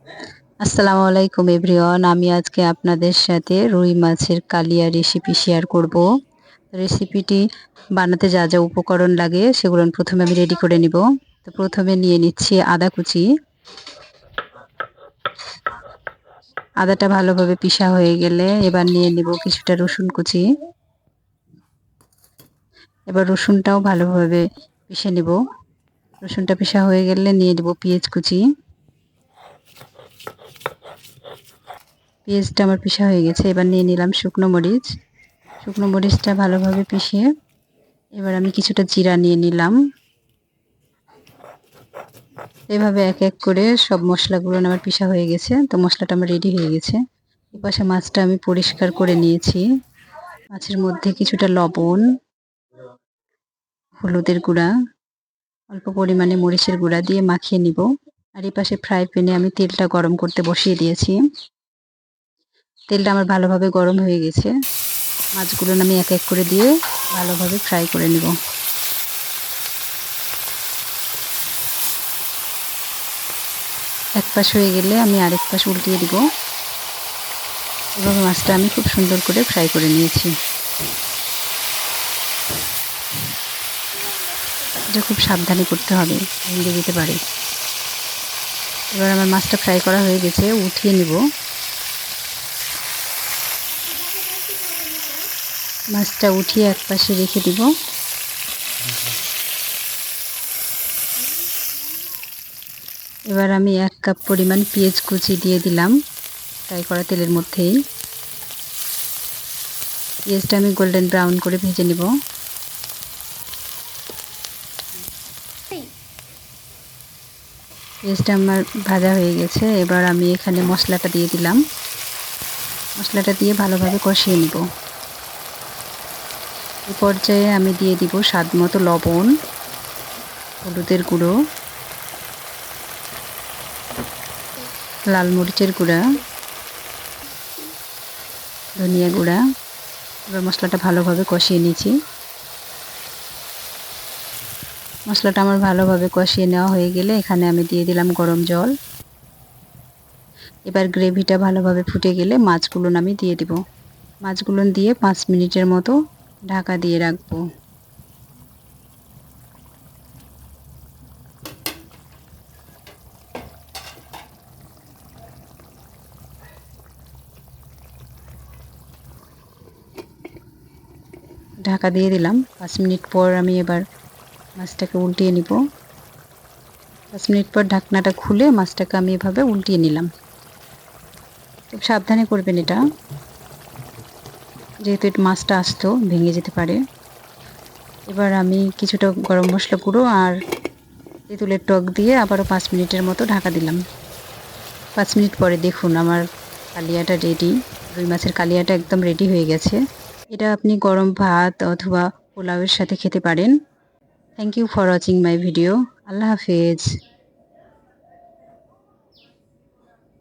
আসসালামু আলাইকুম এভরিওয়ান। আমি আজকে আপনাদের সাথে রুই মাছের কালিয়া রেসিপি শেয়ার করব। রেসিপিটি বানাতে যা যা উপকরণ লাগে সেগুলো প্রথমে আমি রেডি করে নিব। তো প্রথমে নিয়ে নিচ্ছি আদা কুচি। আদাটা ভালোভাবে পিষা হয়ে গেলে এবার নিয়ে নিব কিছুটা রসুন কুচি। এবার রসুনটাও ভালোভাবে পিষে নিব। রসুনটা পিষা হয়ে গেলে নিয়ে নিব পেঁয়াজ কুচি। পেঁয়াজটা আমার পিষা হয়ে গেছে। এবার নিয়ে নিলাম শুকনো মরিচ। শুকনো মরিচটা ভালোভাবে পিষিয়ে এবার আমি কিছুটা জিরা নিয়ে নিলাম। এভাবে এক এক করে সব মশলাগুলো আমার পিষা হয়ে গেছে। তো মশলাটা আমার রেডি হয়ে গেছে। এপাশে মাছটা আমি পরিষ্কার করে নিয়েছি। মাছের মধ্যে কিছুটা লবণ, হলুদের গুঁড়া, অল্প পরিমাণে মরিচের গুঁড়া দিয়ে মাখিয়ে নিব। আর এপাশে ফ্রাই প্যানে আমি তেলটা গরম করতে বসিয়ে দিয়েছি। তেলটা আমার ভালোভাবে গরম হয়ে গেছে। মাছগুলো আমি এক এক করে দিয়ে ভালোভাবে ফ্রাই করে নিব। এক পাশ হয়ে গেলে আমি আরেক পাশ উল্টিয়ে দিব। এভাবে মাছটা আমি খুব সুন্দর করে ফ্রাই করে নিয়েছি। এটা খুব সাবধানে করতে হবে, ভেঙে যেতে পারে। এবার আমার মাছটা ফ্রাই করা হয়ে গেছে, উঠিয়ে নিব। মাছটা উঠিয়ে এক পাশে রেখে দিব। এবার আমি 1 কাপ পরিমাণ পেঁয়াজ কুচি দিয়ে দিলাম ফ্রাই করা তেলের মধ্যেই। পেঁয়াজটা আমি গোল্ডেন ব্রাউন করে ভেজে নিব। পেঁয়াজটা আমার ভাজা হয়ে গেছে। এবার আমি এখানে মশলাটা দিয়ে দিলাম। মশলাটা দিয়ে ভালোভাবে কষিয়ে নিব। এই পর্যায়ে আমি দিয়ে দিব স্বাদ মতো লবণ, হলুদের গুঁড়ো, লাল মরিচের গুঁড়া, ধনিয়া গুঁড়া। এবার মশলাটা ভালোভাবে কষিয়ে নিয়েছি। মশলাটা আমার ভালোভাবে কষিয়ে নেওয়া হয়ে গেলে এখানে আমি দিয়ে দিলাম গরম জল। এবার গ্রেভিটা ভালোভাবে ফুটে গেলে মাছগুলো আমি দিয়ে দিব। মাছগুলো দিয়ে 5 মিনিটের মতো ঢাকা দিয়ে রাখবো। ঢাকা দিয়ে দিলাম। 5 মিনিট পর আমি এবার মাছটাকে উল্টিয়ে নিব। 5 মিনিট পর ঢাকনাটা খুলে মাছটাকে আমি এভাবে উল্টিয়ে নিলাম। খুব সাবধানে করবেন এটা, যেহেতু মাছটা আস্ত ভেঙে যেতে পারে। এবার আমি কিছুটা গরম মশলা গুঁড়ো আর তেঁতুলের টক দিয়ে আবারও 5 মিনিটের মতো ঢাকা দিলাম। 5 মিনিট পরে দেখুন আমার কালিয়াটা রেডি। রুই মাছের কালিয়াটা একদম রেডি হয়ে গেছে। এটা আপনি গরম ভাত অথবা পোলাওয়ের সাথে খেতে পারেন। Thank you for watching my video. আল্লাহ হাফেজ।